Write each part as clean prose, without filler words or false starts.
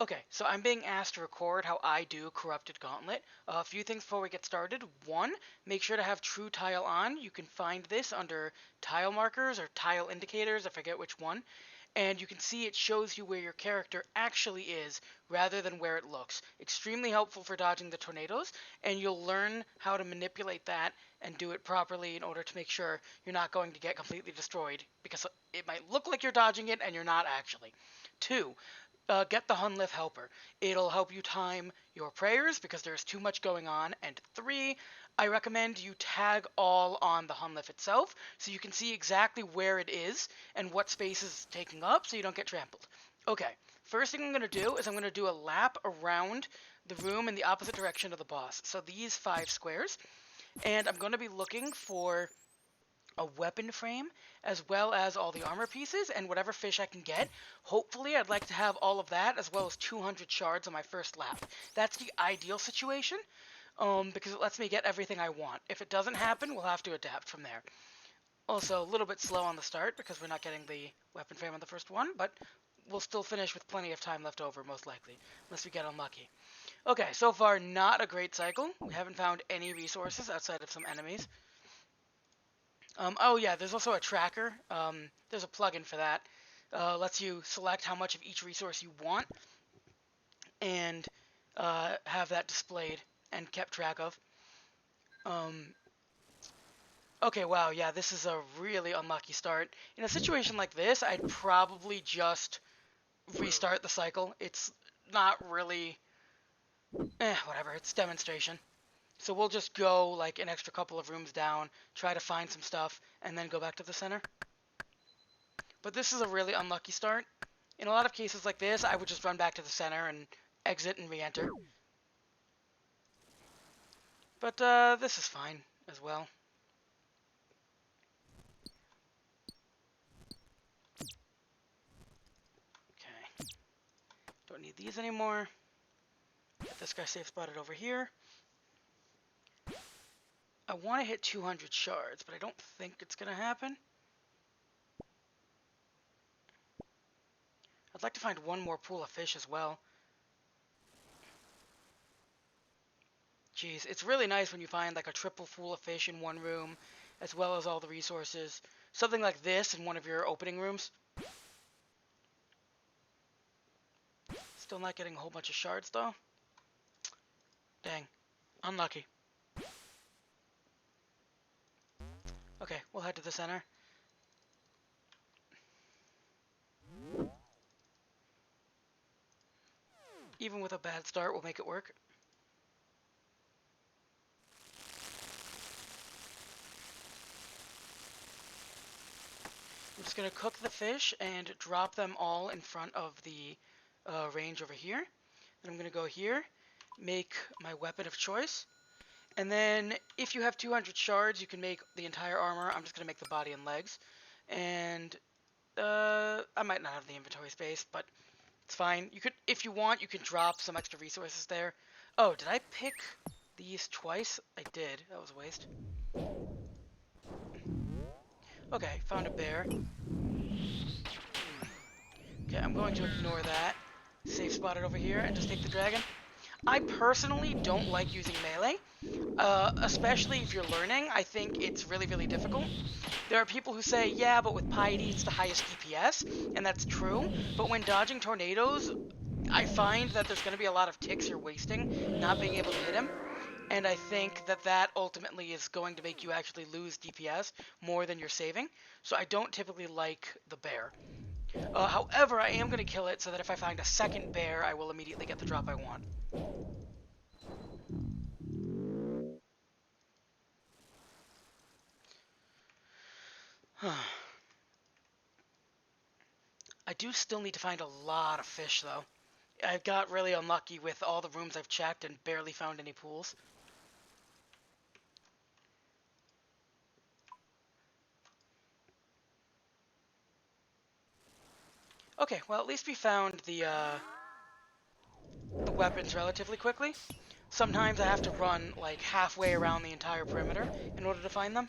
Okay, so I'm being asked to record how I do Corrupted Gauntlet. A few things before we get started. One, make sure to have True Tile on. You can find this under Tile Markers or Tile Indicators, I forget which one. And you can see it shows you where your character actually is rather than where it looks. Extremely helpful for dodging the tornadoes, and you'll learn how to manipulate that and do it properly in order to make sure you're not going to get completely destroyed, because it might look like you're dodging it and you're not actually. Two, get the Hunlith Helper. It'll help you time your prayers because there's too much going on. And three, I recommend you tag all on the Hunlith itself so you can see exactly where it is and what space is taking up so you don't get trampled. Okay, first thing I'm going to do is I'm going to do a lap around the room in the opposite direction of the boss. So these 5 squares. And I'm going to be looking for a weapon frame, as well as all the armor pieces and whatever fish I can get. Hopefully, I'd like to have all of that, as well as 200 shards on my first lap. That's the ideal situation, because it lets me get everything I want. If it doesn't happen, we'll have to adapt from there. Also, a little bit slow on the start, because we're not getting the weapon frame on the first one, but we'll still finish with plenty of time left over, most likely, unless we get unlucky. Okay, so far, not a great cycle. We haven't found any resources outside of some enemies. Oh yeah, there's also a tracker. There's a plugin for that. Lets you select how much of each resource you want and have that displayed and kept track of. Okay, wow, yeah, this is a really unlucky start. In a situation like this, I'd probably just restart the cycle. It's not really... whatever, it's demonstration. So we'll just go like an extra couple of rooms down, try to find some stuff, and then go back to the center. But this is a really unlucky start. In a lot of cases like this, I would just run back to the center and exit and re-enter. But this is fine as well. Okay. Don't need these anymore. Get this guy safe spotted over here. I want to hit 200 shards, but I don't think it's going to happen. I'd like to find one more pool of fish as well. Jeez, it's really nice when you find like a triple pool of fish in one room, as well as all the resources. Something like this in one of your opening rooms. Still not getting a whole bunch of shards though. Dang. Unlucky. Okay, we'll head to the center. Even with a bad start, we'll make it work. I'm just going to cook the fish and drop them all in front of the range over here. Then I'm going to go here, make my weapon of choice. And then if you have 200 shards, you can make the entire armor. I'm just going to make the body and legs. And I might not have the inventory space, but it's fine. You could, if you want, you can drop some extra resources there. Oh, did I pick these twice? I did. That was a waste. Okay, found a bear. Okay, I'm going to ignore that. Safe spotted over here and just take the dragon. I personally don't like using melee, especially if you're learning. I think it's really, really difficult. There are people who say, yeah, but with piety it's the highest DPS, and that's true. But when dodging tornadoes, I find that there's going to be a lot of ticks you're wasting not being able to hit him. And I think that that ultimately is going to make you actually lose DPS more than you're saving. So I don't typically like the bear. However, I am going to kill it so that if I find a second bear, I will immediately get the drop I want. I do still need to find a lot of fish, though. I got really unlucky with all the rooms I've checked and barely found any pools. Okay, well, at least we found the weapons relatively quickly. Sometimes I have to run like halfway around the entire perimeter in order to find them.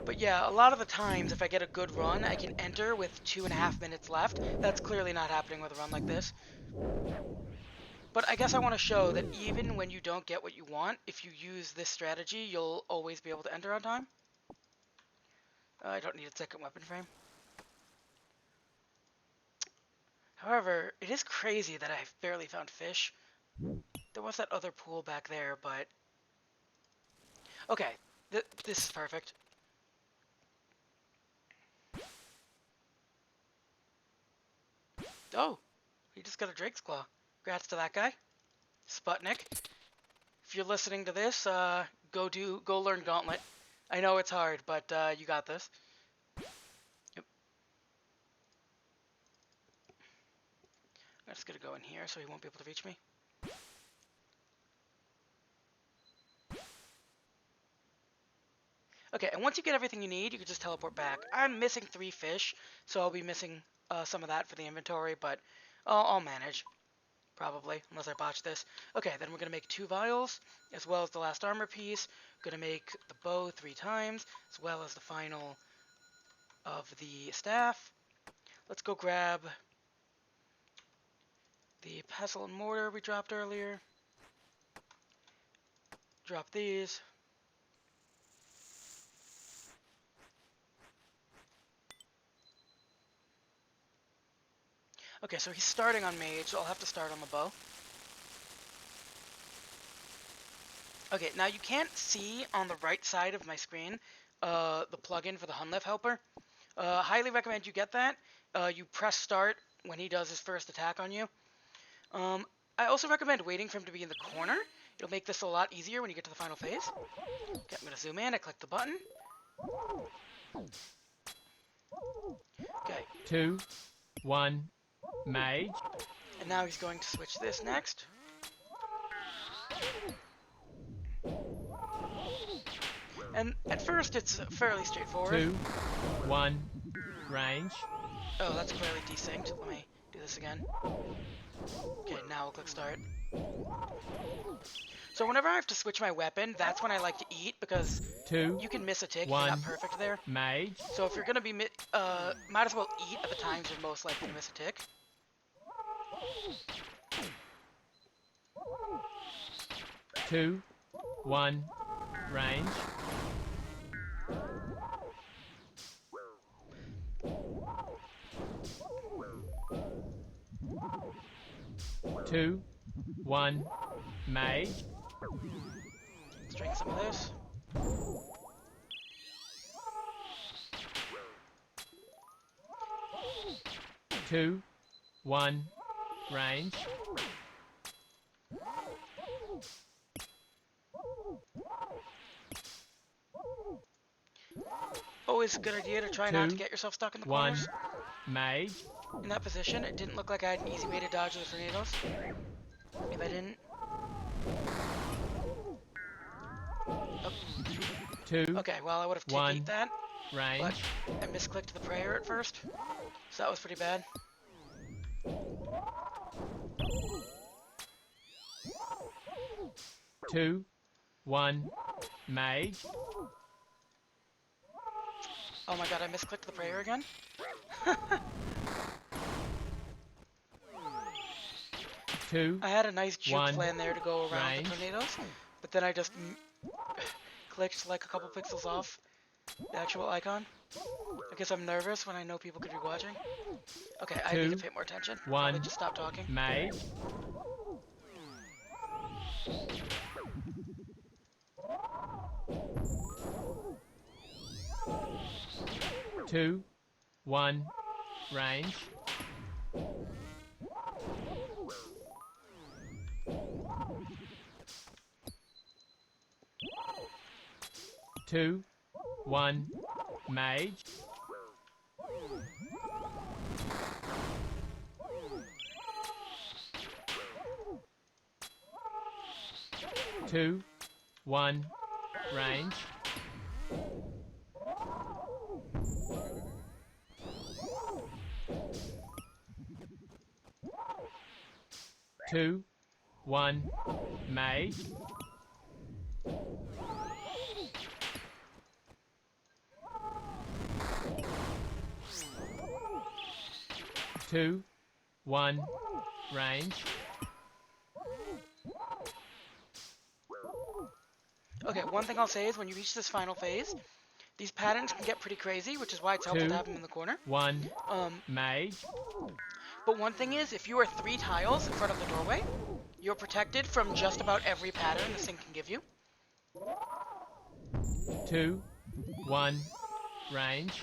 But yeah, a lot of the times, if I get a good run, I can enter with 2.5 minutes left. That's clearly not happening with a run like this. But I guess I want to show that even when you don't get what you want, if you use this strategy, you'll always be able to enter on time. I don't need a second weapon frame. However, it is crazy that I've barely found fish. There was that other pool back there, but... Okay, this is perfect. Oh, he just got a Drake's Claw. Congrats to that guy. Sputnik. If you're listening to this, go learn Gauntlet. I know it's hard, but you got this. Yep. I'm just gonna go in here so he won't be able to reach me. Okay, and once you get everything you need, you can just teleport back. I'm missing 3 fish, so I'll be missing some of that for the inventory, but I'll manage. Probably, unless I botch this. Okay, then we're going to make 2 vials, as well as the last armor piece. Going to make the bow 3 times, as well as the final of the staff. Let's go grab the pestle and mortar we dropped earlier. Drop these. Okay, so he's starting on mage, so I'll have to start on the bow. Okay, now you can't see on the right side of my screen the plugin for the Hunlef helper. Highly recommend you get that. You press start when he does his first attack on you. I also recommend waiting for him to be in the corner. It'll make this a lot easier when you get to the final phase. Okay, I'm going to zoom in. I click the button. Okay. 2, 1, mage. And now he's going to switch this next. And at first it's fairly straightforward. 2, 1, range. Oh, that's clearly desynced. Let me do this again. Okay, now we'll click start. So whenever I have to switch my weapon, that's when I like to eat, because 2, you can miss a tick if 1, you're not perfect there. mage. So if you're gonna be, might as well eat at the times you're most likely to miss a tick. 2, 1, range. 2, 1, mage. Let's drink some of this. Two, 1, range. Always a good idea to try not to get yourself stuck in the 1, corners. mage. In that position, it didn't look like I had an easy way to dodge those tornadoes. If I didn't. Oh. 2, Okay, well, I would have one, tick-eat that, range. but I misclicked the prayer at first, so that was pretty bad. Two, 1, mage. Oh my god, I misclicked the prayer again? 2, I had a nice juke 1, plan there to go around range. the tornadoes, but then I just clicked like a couple pixels off the actual icon. I guess I'm nervous when I know people could be watching. Okay, I need to 2, pay more attention. 1, Probably just stop talking. mage. 2, 1, range. 2, 1, mage. 2, 1, range. 2, 1, mage. 2, 1, range. Okay, one thing I'll say is when you reach this final phase, these patterns can get pretty crazy, which is why it's helpful to 2, have them in the corner. 1, Um, mage. but one thing is, if you are 3 tiles in front of the doorway, you're protected from just about every pattern this thing can give you. 2, 1, range.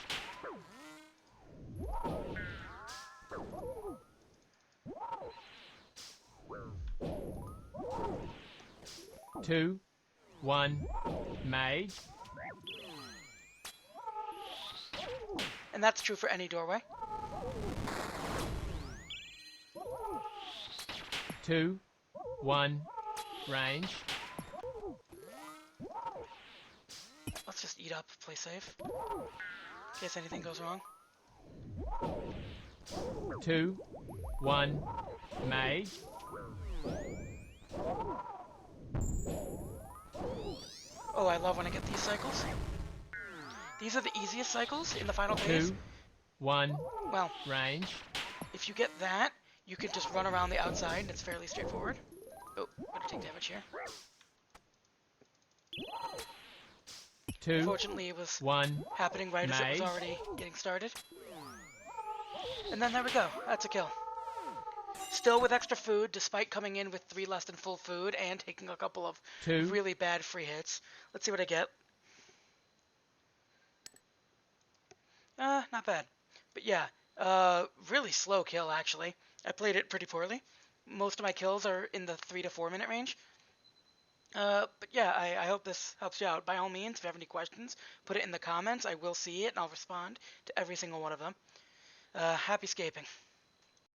2, 1, mage. And that's true for any doorway. 2, 1, range. Let's just eat up, play safe, in case anything goes wrong. 2, 1, mage. Oh, I love when I get these cycles. These are the easiest cycles in the final phase. 2, 1, Well, range. if you get that, you can just run around the outside and it's fairly straightforward. Oh, better take damage here. 2, Unfortunately, it was 1, happening right as it was mage. already getting started. And then there we go. That's a kill. Still with extra food, despite coming in with 3 less than full food and taking a couple of 2, really bad free hits. Let's see what I get. Not bad. But yeah, really slow kill, actually. I played it pretty poorly. Most of my kills are in the 3 to 4 minute range. But yeah, I hope this helps you out. By all means, if you have any questions, put it in the comments. I will see it and I'll respond to every single one of them. Happy scaping.